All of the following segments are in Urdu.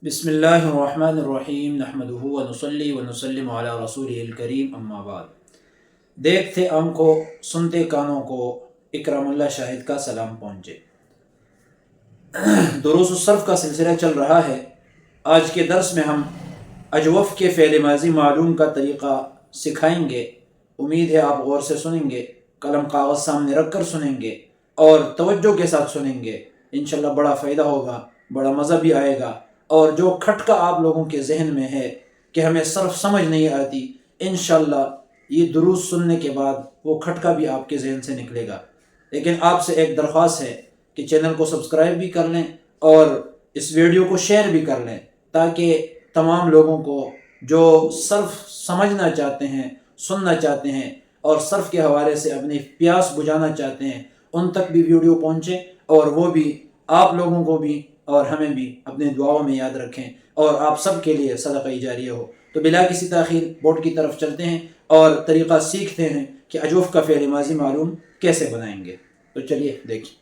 بسم اللہ الرحمن الرحیم نحمدہ ونصلی ونسلم علی رسولہ الکریم اما بعد۔ دیکھتے آنکھوں سنتے کانوں کو اکرام اللہ شاہد کا سلام پہنچے۔ دروس الصرف کا سلسلہ چل رہا ہے۔ آج کے درس میں ہم اجوف کے فعل ماضی معلوم کا طریقہ سکھائیں گے۔ امید ہے آپ غور سے سنیں گے، قلم کاغذ سامنے رکھ کر سنیں گے اور توجہ کے ساتھ سنیں گے۔ انشاءاللہ بڑا فائدہ ہوگا، بڑا مزہ بھی آئے گا، اور جو کھٹکا آپ لوگوں کے ذہن میں ہے کہ ہمیں صرف سمجھ نہیں آتی، انشاءاللہ یہ دروس سننے کے بعد وہ کھٹکا بھی آپ کے ذہن سے نکلے گا۔ لیکن آپ سے ایک درخواست ہے کہ چینل کو سبسکرائب بھی کر لیں اور اس ویڈیو کو شیئر بھی کر لیں، تاکہ تمام لوگوں کو جو صرف سمجھنا چاہتے ہیں، سننا چاہتے ہیں اور صرف کے حوالے سے اپنی پیاس بجھانا چاہتے ہیں، ان تک بھی ویڈیو پہنچے اور وہ بھی آپ لوگوں کو بھی اور ہمیں بھی اپنے دعاؤں میں یاد رکھیں اور آپ سب کے لیے صدقہ جاریہ ہو۔ تو بلا کسی تاخیر بورڈ کی طرف چلتے ہیں اور طریقہ سیکھتے ہیں کہ اجوف کا فعل ماضی معلوم کیسے بنائیں گے۔ تو چلیے دیکھیں۔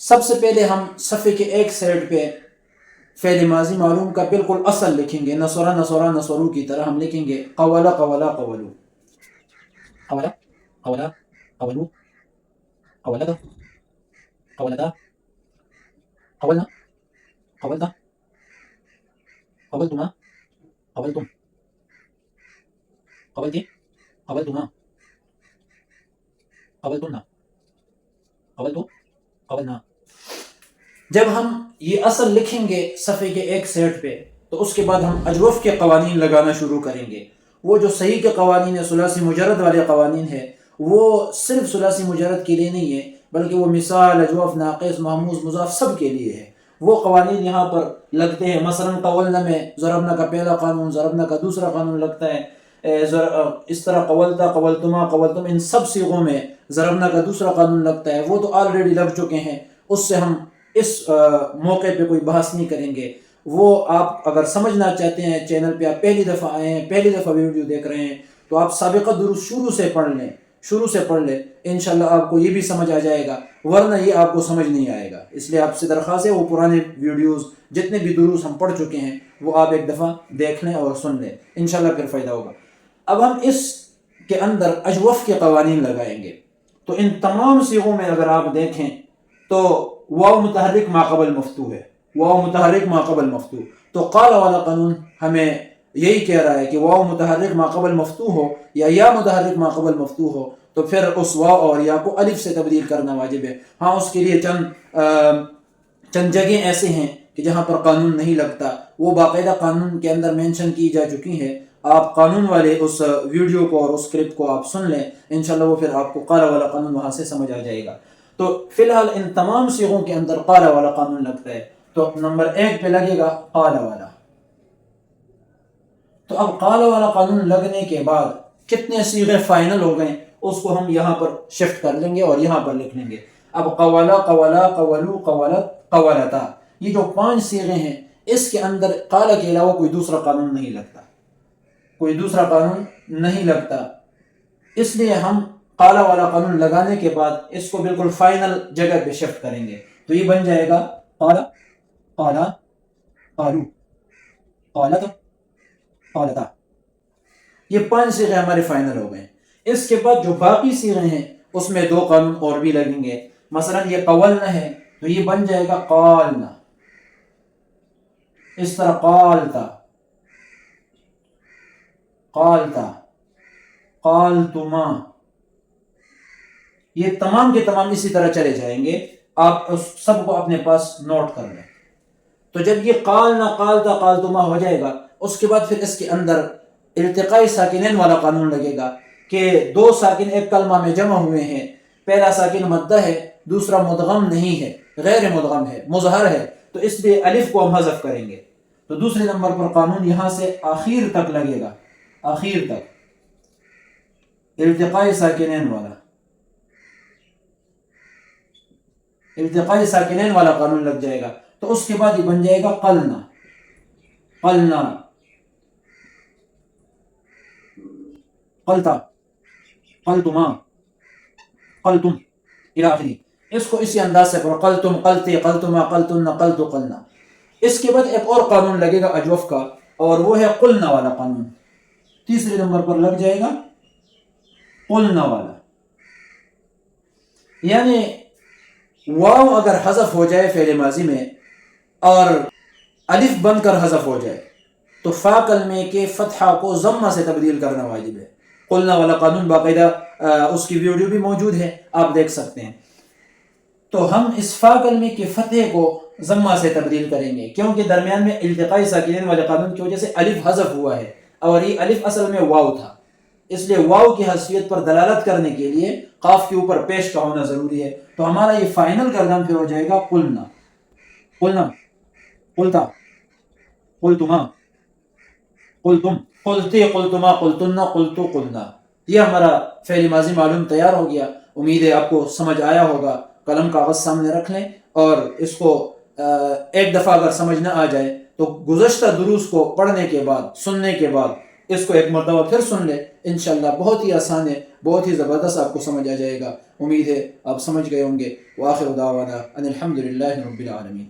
سب سے پہلے ہم صفحے کے ایک سائڈ پہ فعل ماضی معلوم کا بالکل اصل لکھیں گے، نصرہ نصرہ نصرو کی طرح ہم لکھیں گے قولا قولا قولو، قولا قولا قولو، قولتا قولتا، قولنا قولتا، قولتما قولتم، قولتی قولتما، قولتنا قولتو قولنا۔ جب ہم یہ اصل لکھیں گے صفحے کے ایک سیٹ پہ، تو اس کے بعد ہم اجوف کے قوانین لگانا شروع کریں گے۔ وہ جو صحیح کے قوانین ہیں، ثلاثی مجرد والے قوانین ہیں، وہ صرف ثلاثی مجرد کے لیے نہیں ہے، بلکہ وہ مثال، اجوف، ناقص، محموز، مضاف سب کے لیے ہے۔ وہ قوانین یہاں پر لگتے ہیں۔ مثلا قولنا میں ضربنا کا پہلا قانون، ضربنا کا دوسرا قانون لگتا ہے۔ اس طرح قولتا، قولتما، قولتم، ان سب صیغوں میں ضربنا کا دوسرا قانون لگتا ہے۔ وہ تو آلریڈی لگ چکے ہیں، اس سے ہم اس موقع پہ کوئی بحث نہیں کریں گے۔ وہ آپ اگر سمجھنا چاہتے ہیں، چینل پہ آپ پہلی دفعہ آئے ہیں، پہلی دفعہ ویڈیو دیکھ رہے ہیں، تو آپ سابقہ دروس شروع سے پڑھ لیں، انشاءاللہ آپ کو یہ بھی سمجھ آ جائے گا، ورنہ یہ آپ کو سمجھ نہیں آئے گا۔ اس لیے آپ سے درخواست ہے وہ پرانے ویڈیوز جتنے بھی دروس ہم پڑھ چکے ہیں وہ آپ ایک دفعہ دیکھ لیں اور سن لیں، انشاءاللہ پھر فائدہ ہوگا۔ اب ہم اس کے اندر اجوف کے قوانین لگائیں گے۔ تو ان تمام صیغوں میں اگر آپ دیکھیں تو واو متحرک ما قبل مفتوح ہے، واو متحرک ما قبل مفتوح۔ تو قال والا قانون ہمیں یہی کہہ رہا ہے کہ واو متحرک ما قبل مفتوح ہو یا متحرک ما قبل مفتوح ہو، تو پھر اس واو اور یا کو الف سے تبدیل کرنا واجب ہے۔ ہاں، اس کے لیے چند جگہیں ایسے ہیں کہ جہاں پر قانون نہیں لگتا، وہ باقاعدہ قانون کے اندر مینشن کی جا چکی ہے۔ آپ قانون والے اس ویڈیو کو اور اس کلپ کو آپ سن لیں، انشاءاللہ وہ پھر آپ کو قال والا قانون وہاں سے سمجھ آ جائے گا۔ تو فی الحال ان تمام صیغوں کے اندر قال والا قانون لگتا ہے۔ تو نمبر 1 پہ لگے گا قال والا۔ تو اب قال والا قانون لگنے کے بعد کتنے صیغے فائنل ہو گئے، اس کو ہم یہاں پر شفٹ کر لیں گے اور یہاں پر لکھ لیں گے۔ اب قولا، قولا، قولو، قولت، قولتا، یہ جو 5 صیغے ہیں، اس کے اندر قال کے علاوہ کوئی دوسرا قانون نہیں لگتا، کوئی دوسرا قانون نہیں لگتا۔ اس لیے ہم قال والا قانون لگانے کے بعد اس کو بالکل فائنل جگہ پہ شفٹ کریں گے۔ تو یہ بن جائے گا قال، قالا، قالو، قالت، قالتا۔ یہ 5 صیغے ہمارے فائنل ہو گئے۔ اس کے بعد جو باقی صیغے ہیں اس میں 2 قانون اور بھی لگیں گے۔ مثلا یہ قولنا ہے تو یہ بن جائے گا قالنا، اس طرح قالتا، قالتا، قالتما، یہ تمام کے تمام اسی طرح چلے جائیں گے۔ آپ اس سب کو اپنے پاس نوٹ کر لیں۔ تو جب یہ قالنا، قالتا، قالتما ہو جائے گا، اس کے بعد پھر اس کے اندر التقاء ساکنین والا قانون لگے گا کہ 2 ساکن ایک کلمہ میں جمع ہوئے ہیں، پہلا ساکن مدہ ہے، دوسرا مدغم نہیں ہے، غیر مدغم ہے، مظہر ہے، تو اس لیے الف کو ہم حذف کریں گے۔ تو دوسرے نمبر پر قانون یہاں سے آخر تک لگے گا، آخر تک التقاء ساکنین والا، التقاء ساکنین والا قانون لگ جائے گا۔ تو اس کے بعد یہ بن جائے گا قلنا، قلنا، قلتا، قلتما، قلتم، الی آخری۔ اس کو اسی انداز سے پڑھو، قلتم قلتی قلتما قلتن قلت قلنا۔ اس کے بعد ایک اور قانون لگے گا اجوف کا، اور وہ ہے قلنا والا قانون، تیسرے نمبر پر لگ جائے گا قلنا والا۔ یعنی واو اگر حذف ہو جائے فعل ماضی میں اور الف بن کر حذف ہو جائے تو فا کلمے کے فتحہ کو ضمہ سے تبدیل کرنا واجب ہے۔ قلنا والا قانون باقاعدہ اس کی ویڈیو بھی موجود ہے، آپ دیکھ سکتے ہیں۔ تو ہم اس فا کلمے کے فتحے کو ضمہ سے تبدیل کریں گے، کیونکہ درمیان میں التقائی ساکنین والے قانون کی وجہ سے الف حذف ہوا ہے، اور یہ الف اصل میں واو تھا، اس لیے واو کی حیثیت پر دلالت کرنے کے لیے قاف کے اوپر پیش کا ہونا ضروری ہے۔ تو ہمارا یہ فائنل گردان پھر ہو جائے گا قلنا، قلنا، قلتا، قلتما، قلتم، قلتی قلتما قلتن قلتو قلنا۔ یہ ہمارا فعل ماضی معلوم تیار ہو گیا۔ امید ہے آپ کو سمجھ آیا ہوگا۔ قلم کاغذ سامنے رکھ لیں، اور اس کو ایک دفعہ اگر سمجھ نہ آ جائے تو گزشتہ دروس کو پڑھنے کے بعد، سننے کے بعد اس کو ایک مرتبہ پھر سن لیں، انشاءاللہ بہت ہی آسان ہے، بہت ہی زبردست آپ کو سمجھ آ جائے گا۔ امید ہے آپ سمجھ گئے ہوں گے۔ وآخر دعوانا ان الحمدللہ رب العالمین۔